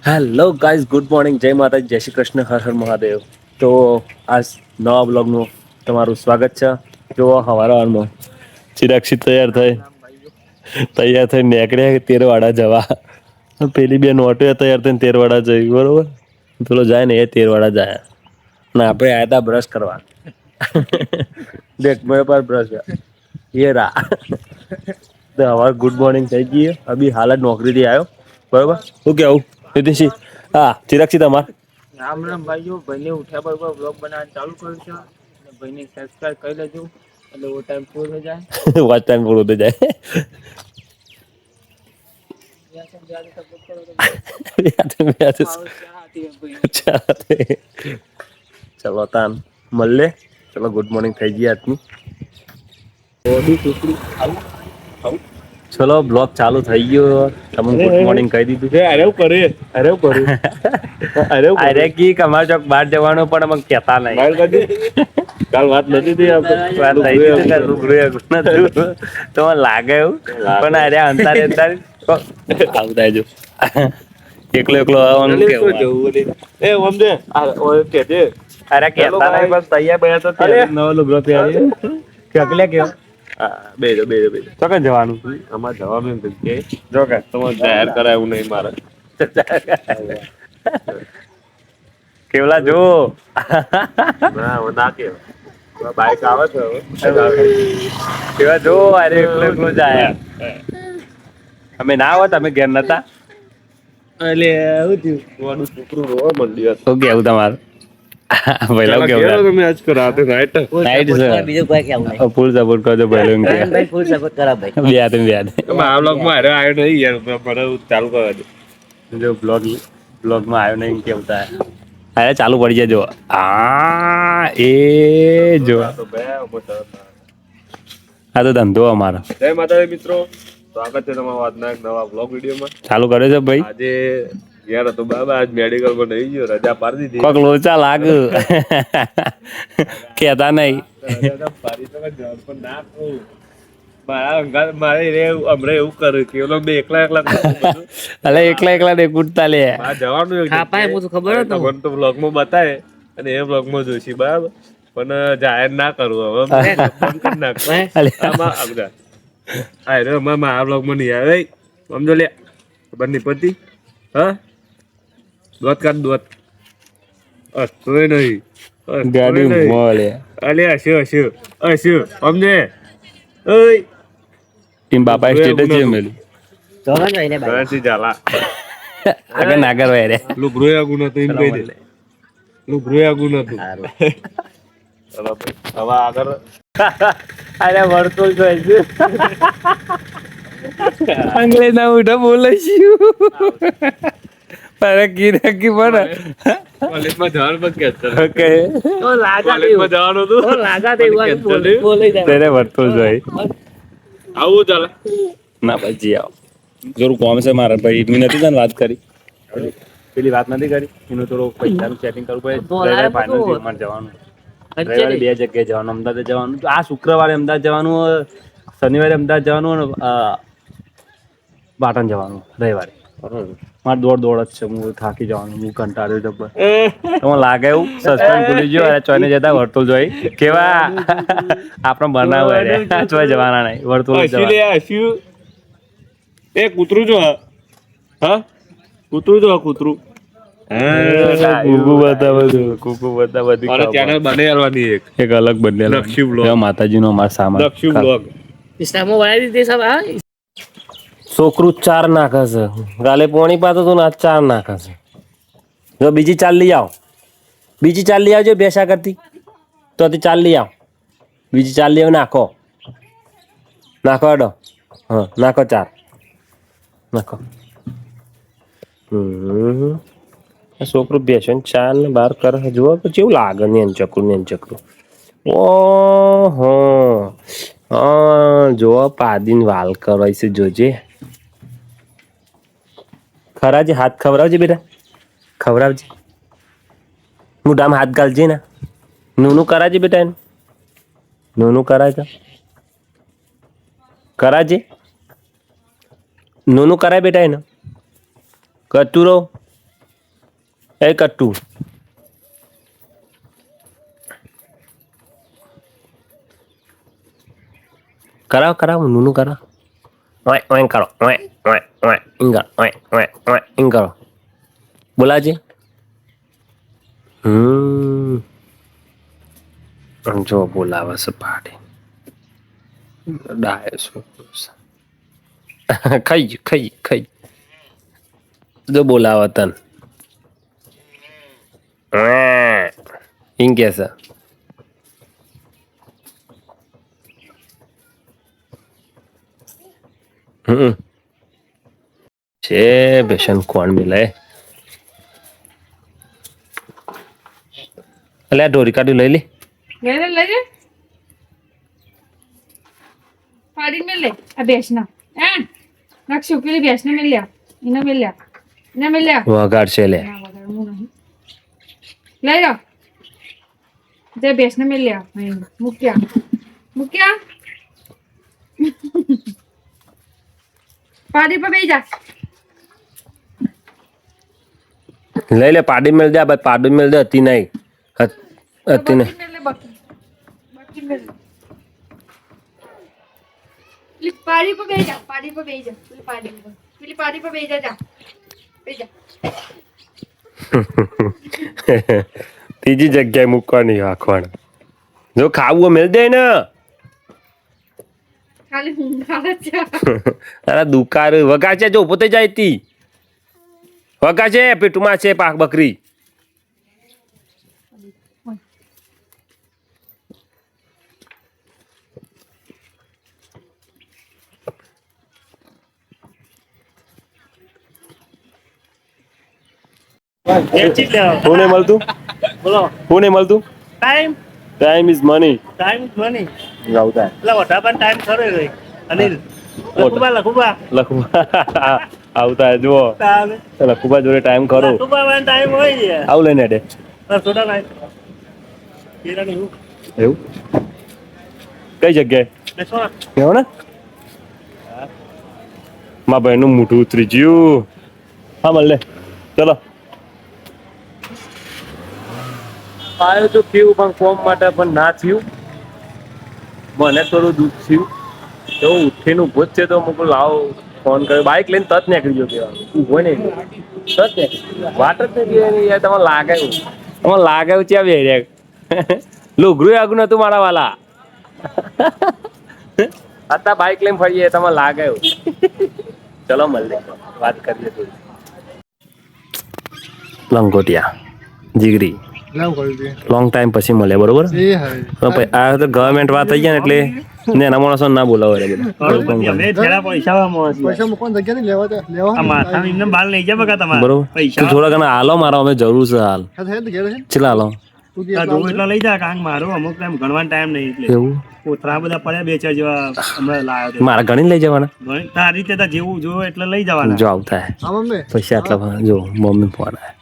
Hello guys, good morning, જય માતાજી, જય શ્રી કૃષ્ણ, હર હર મહાદેવ. તો આ નવા બ્લોગનું તમારું સ્વાગત છે. જો હવારમાં ચિરાક્ષી તૈયાર થઈ નીકળ્યા તેરવાડા જવા. પેલી બે નોટો તૈયાર થઈને તેરવાડા જઈ, બરોબર. પેલો જાય ને એ તેરવાડા જાય ને આપણે આયા તા બ્રશ કરવા. દેખ મેરે પાસ બ્રશ હે, ये रहा. તો હવાર ગુડ મોર્નિંગ થઈ ગઈ. અભી હાલ જ નોકરીથી આવ્યો, બરોબર. શું કેવું નીતિશજી? હા, ચિરાક્ષી તમાર રામ રામ ભાઈઓ. ભાઈને ઉઠ્યા બરોબર બ્લોગ બનાવવાનું ચાલુ કર્યું છે. ભાઈને સબસ્ક્રાઇબ કરી લેજો એટલે વો ટાઈમ પૂરો થઈ જાય. વાત ટાઈમ પૂરો થઈ જાય. ચલો તાન મળે. ચલો ગુડ મોર્નિંગ થઈ ગયા આજની. ચલો બ્લોગ ચાલુ થઈ ગયો. તમે ગુડ મોર્નિંગ કહી દીધું છે. અરે કી કમાર ચોક બહાર જવાનું પણ અમે કહેતા નહીં. કાલ વાત નથી થઈ તો લાગે એવું પણ અરે અંતારે અંતારે આવું થાય જો એકલો એકલો આવવાનું કેવું એ સમજે કે છે. અરે કેતા નહીં બસ તૈયાર બેઠા તો નવો લુગડો પહેરી કેકલે કેવો બેજો ચોકન જવાનું અમારે જવાનું કે જો કે તમારે જાહેર કરાય એવું નહીં મારે કેવલા જો ના કેવા બાઈક આવે છે કેવા જો અરે એકલો એકલો જાય અમે ના હોત અમે ઘેર નતા એટલે શું થયું છોકરું રોવા મંડ્યું શું કેવું તમારું પહેલા કેવું તમે આજ કરાતે નાઈટ બીજું કોઈ કેવું નહીં. ફૂલ સપોર્ટ કરજો પહેલો એમ કે ભાઈ ફૂલ સપોર્ટ કરા ભાઈ. આ બ્લોગમાં આવ્યો નહીં યાર મને ચાલુ કરવા દે જો બ્લોગમાં આવ્યો નહીં કેવું થાય અરે ચાલુ પડી જાય જો એ જો આ તો ધંધો અમારો. જય માતાજી મિત્રો, સ્વાગત છે તમારા આજના એક નવા બ્લોગ વિડીયોમાં. ચાલુ કર્યો છે ભાઈ. આજે યાર તો બાબા આજ મેડિકલ માં નહીં ગયો, રજા પાડી દીધી. કોક લોચા લાગ કેતા નહીં મારે એવું કર્યું કે બે એકલા અલે એકલા ને કૂટતા લે જવાનું ખબર મને તો બ્લોગમાં બતાવે અને એ બ્લોગમાં જોઈશી બરાબર પણ જાહેર ના કરું હવે મારા બ્લોગમાં નહીં આવે સમજો લે ખબર નહીં પડતી હા દોત કાઢ દોત તોય નહીં ગાડી મોલે અલે હસ્યું સમજે ઓય ટીમ બાપા સ્ટેટસ છે મેલું ઘરથી ચાલા આગળ ના કરવા રે લુગરો આગુ નતું એમ કહી દે લુગરો આગુ નતું ચલો હવે આગળ અરે વર્તુળ જોઈ અંગ્રેજ ના ઉઠા બોલે અરે કી પણ કોલેજમાં જવાનું બસ કેન્સલ ઓકે તો કોલેજમાં જવાનું હતું તો લાગા તે બોલે તેરે વર્તુળ જોઈ આવું ચાલે ના પછી આવો જરૂર કોમ છે મારા ભાઈ મેં નથી તને વાત કરી પેલી વાત નથી કરી એનું થોડું પૈસાનું સેટિંગ કરવું પડે ફાઇનલ મારે જવાનું રવિવારે બે જગ્યાએ જવાનું અમદાવાદ જવાનું આ શુક્રવારે અમદાવાદ જવાનું શનિવારે અમદાવાદ જવાનું પાટણ જવાનું રવિવારે મારે દોડ જ છે હું થાકી જવાનું હું કંટાળ્યો જબર તમને લાગે એવું સસ્પેન્સ ભૂલી ગયો અરે ચોઈને જતા વર્તુળ જોઈ કેવા આપણે બનાવ ચોય જવાના નહીં વર્તુળ એ કૂતરું જો હા કૂતરું જો કૂતરું એક અલગ બને માતાજી નો અમારો સામાન છોકરું 4 નાખે છે ગાલે પોણી પાતો તો ના 4 નાખે છે જો બીજી 4 લઈ આવજો બેસા કરતી તો 4 લઈ આવ બીજી 4 લઈ આવ નાખો અડો હા નાખો 4 નાખો છોકરું બેસો ને 4 ને 12 કરે જુઓ તો કેવું લાગે ને ચકરું ઓહો હા જો પાદીન વાલ કરાય છે જોજે ખરાજી હાથ ખવડાવજે બેટા ખવડાવજે મોઢામાં હાથ ગાલજે ને નૂનું કરાજે બેટા એનું નૂનું કરાજે નૂનું કરાય બેટા એને કરતું રહો એ કટ્ટુ કરાવો નૂનું કરાવો ઓય ઓય કરો ઓય ઓય ઓય ઇંગર ઓય ઓય ઓય ઇંગર બોલાજી જો બોલાવે છે પાડી ડાય શું ખાઈ જો બોલાવે તન ઇંગ કે છે છે બેસન કોણ મિલે અલે આ ઢોરી કાઢી લઈ લે લઈ લે પાડી મેં લે આ બેસના નક્ષુ પેલી બેસને મેં લ્યા એને મેં લ્યા વગાડ છે લે ના વગાડવું નહીં લઈ લો તે બેસને મેં લ્યા મૂક્યા પાડી પર બેસી જા લઈ લે પાડી મેળ દે ભાઈ પાડી મેળ દે હતી નહીં હતી નહીં બાકી મેં લે પેલી પાડી પર બેસી જા પેલી પાડી પર બેસી જા ત્રીજી જગ્યાએ મૂકવાની રાખવાના જો ખાવું મેળ દે ને ખાલી ઊંઘાડે છે અરે દુકાર વગા છે જો પોતે જાય તી વગા છે પેટમાં છે પાક બકરી કોને મળતું બોલો કોને મળતું time time is money time money ગાવતા એટલે વટા પણ ટાઈમ ખરો રે અનિલ લખુબા લખવા આવતા જુઓ તાલે લખુબા જોડે ટાઈમ ખરો લખુબા વાળા ટાઈમ હોય છે આવ લઈને ડે છોટા લાઈ કેરા નહીં એવું કઈ જગ્યાએ બેસો કેવો ને મારા ભાઈનું મોઢું ઉતરી ગયું હા મળ લે ચલો આવ્યો તો થયું પણ ફોર્મ માટે પણ ના થયું મને થોડું દુઃખ થયું તો ઉઠીને ઉભો જ છે તો મૂકું લાવો ફોન કર્યો બાઇક લઈને તત નીકળી ગયો કેવા ઉભો ને તત નીકળી વાટ જ નથી યાર તમારે લાગે તમારે લાગે ત્યાં બે રહ્યા લુગરું આગું નતું મારા વાલા અત્યારે બાઇક લઈને ફરીએ તમારે લાગે ચલો મળીએ વાત કરીએ થોડી લંગોટિયા જીગરી લોંગ ટાઈમ પછી મળે બરોબર આ તો ગવર્મેન્ટ વાત થઈ જાય ને એટલે ને એના માણસો ના બોલાવો બરોબર થોડા ઘણા હાલો મારો અમે જરૂર છે હાલ ચલા હાલો લઈ જા કારણ મારો અમુક ટાઈમ ગણવાનો ટાઈમ નહીં એટલે એવું કોથળા બધા પડ્યા બે ચાર જેવા હમણાં લાવ્યો મારા ગણી લઈ જવાના તારી રીતે જેવું જોવે એટલે લઈ જવાના જો આવતા પૈસા આટલા જો મમ્મી ફોન આવે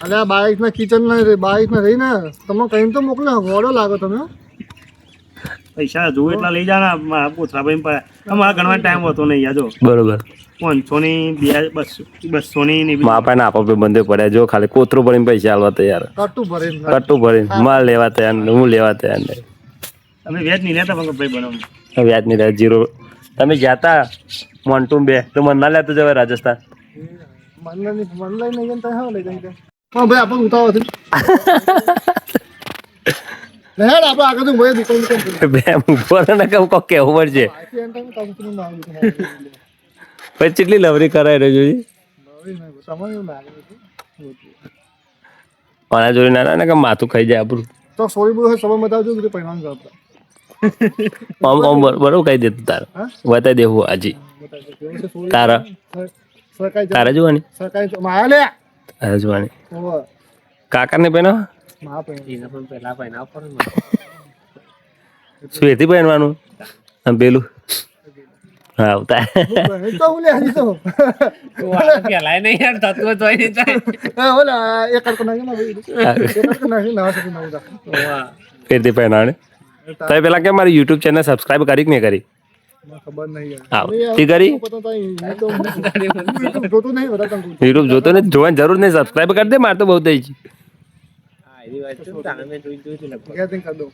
અરે આ બાઇક ના કિચન ના બાઇક ના રહી ને તમે કઈ તો મોકલો ગોળો લાગો તમે પૈસા જોવે એટલા લઈ જવાના મારા કોથળા ભાઈ પડ્યા મારા ગણવાનો ટાઈમ હોતો નહીં યાર જો બરોબર 500 ની 200 ની માપા ના આપો બંધે પડ્યા જો ખાલી કોતરું ભરીને પૈસા આલવા તૈયાર કટ્ટુ ભરીને માલ લેવા તૈયાર ને હું લેવા તૈયાર નહીં તમે વ્યાજ નહીં લેતા ભાઈ બનાવ વ્યાજ નહીં રહ્યા જીરો તમે જાતા મોન્ટુમ બે તો મને ના લેતો જવાય રાજસ્થાન હા ભાઈ આપણે ઉતાવો છે હેડ આપણે આગળ તો ભાઈ દુકાન બે ઉપર ને કહું કોક કેવું પડશે પછી કેટલી લવરી કરાય રહ્યો જોઈ પાણા જોડે ના ને કે માથું ખાઈ જાય આપણું તો સોરી બોલ સભા બતાવજો કે પરિણામ કરતા ઓમ બરોબર કહી દેતું તારે બતાવી દેવું હાજી તારા તારા જોવાની સરકારી માયા લે તારા જોવાની ઓવા કાકાને પહેનો મા પહેલા પહેલા સ્વેતી પહેરવાનું આમ પેલું હા આવતા તો હું લે હજી તો પેલા નહીં યાર તત્વ તો નહીં થાય ઓલા એક કર નાખી ના ભાઈ એક કર નાખી ના શકે ના ફેરથી પહેરવાને તમે પેલા કે મારી યુટ્યુબ ચેનલ સબસ્ક્રાઇબ કરી કે નહીં કરી મને ખબર નહીં યાર. હા, તમે યાર તે કરી? તો તારી YouTube જોતો નહીં બધા તને કહું છું. યુટ્યુબ જોતો ને જોવાની જરૂર નહીં, સબસ્ક્રાઈબ કરી દે, મારે તો બહુ થઈ છે. હા એવી વાત છે તાણે મેં જોઈ જોઈ લગભગ ઘેર જઈને કરી દઉં.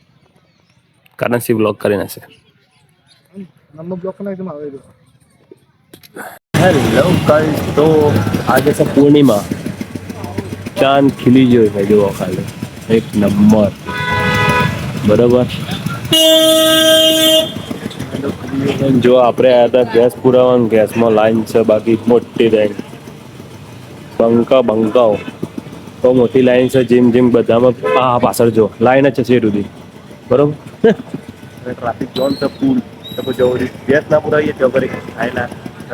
કરન્સી બ્લોક કરી નાખશે. નંબર બ્લોક કરી નાખી મારે જો. હેલો ગાઈસ, તો આજે છે પૂર્ણિમા, ચાંદ ખીલી ગયો છે, જુઓ ખાલી એક નંબર. બરોબર. જો આપણે આવ્યા હતા ગેસ પુરાવાનું, ગેસમાં લાઈન છે બાકી મોટી લાઈન, બંકાઓ તો મોટી લાઈન છે. જીમ બધામાં આ પાછળ જો લાઈન જ છે સીટ સુધી. બરોબર. ટ્રાફિક જોન છે ફૂલ. તો જવું ગેસ ના પુરાવીએ તો કરી ખાયલા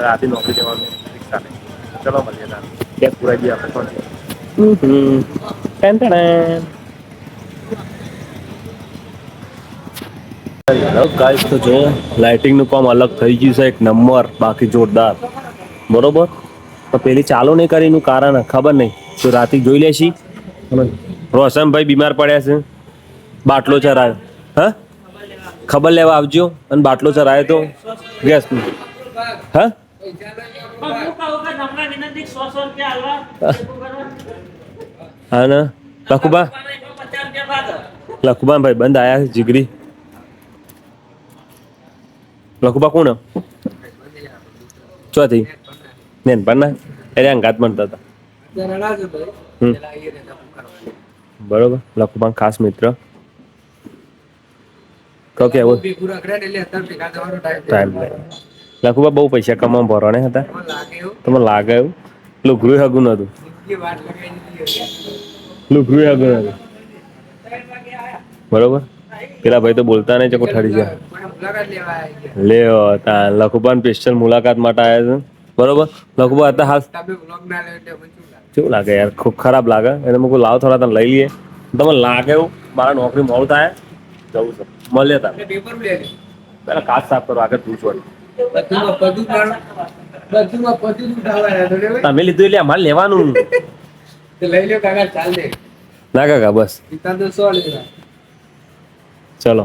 રાતે નોકરી જવાનું રિક્ષા નહીં. ચલો મળીએ તાર ગેસ પુરાવી દઈએ આપણે પણ. ગાઈસ તો જો લાઇટિંગનું કામ અલગ થઈ ગયું છે, એક નંબર, બાકી જોરદાર. બરોબર. તો પેલી ચાલુ નહીં કરીનું કારણ ખબર નહીં, તો રાતે જોઈ લેશી. રોશનભાઈ બીમાર પડ્યા છે, બાટલો ચરાયો. હા, ખબર લેવા આવજો. અને બાટલો ચરાયો તો ગેસ. હા, હા ને લખુબા ભાઈ બંધ આયા છે જીગરી. લખુબા કોણ ચોથી નેન પણ ના અરે અંગાત મળતા હતા. બરોબર. લખુબા ખાસ મિત્ર. કહો કેવું ટાઈમ લખુબા બહુ પૈસા કમાવા ભરવાને હતા. તમને લાગે એવું? લુઘરું હગું નતું. લુઘરું હગું નતું. બરોબર. પેલા ભાઈ તો બોલતા નહીં, ચકો ઠરી જાય. લ્યો તા લખુબાન સ્પેશિયલ મુલાકાત માટે આવ્યા છે. બરોબર. લખુબા હતા હાલ કેવું લાગે યાર? ખૂબ ખરાબ લાગે. એને મૂકું લાવ થોડા તને લઈ લઈએ. તમને લાગે એવું મારા નોકરી મોડું થાય જવું છે. મળે તાર પેલા કાચ સાફ કરો આગળ તું છોડ. તમે લીધું એટલે અમારે લેવાનું ના કાકા બસ. ચલો.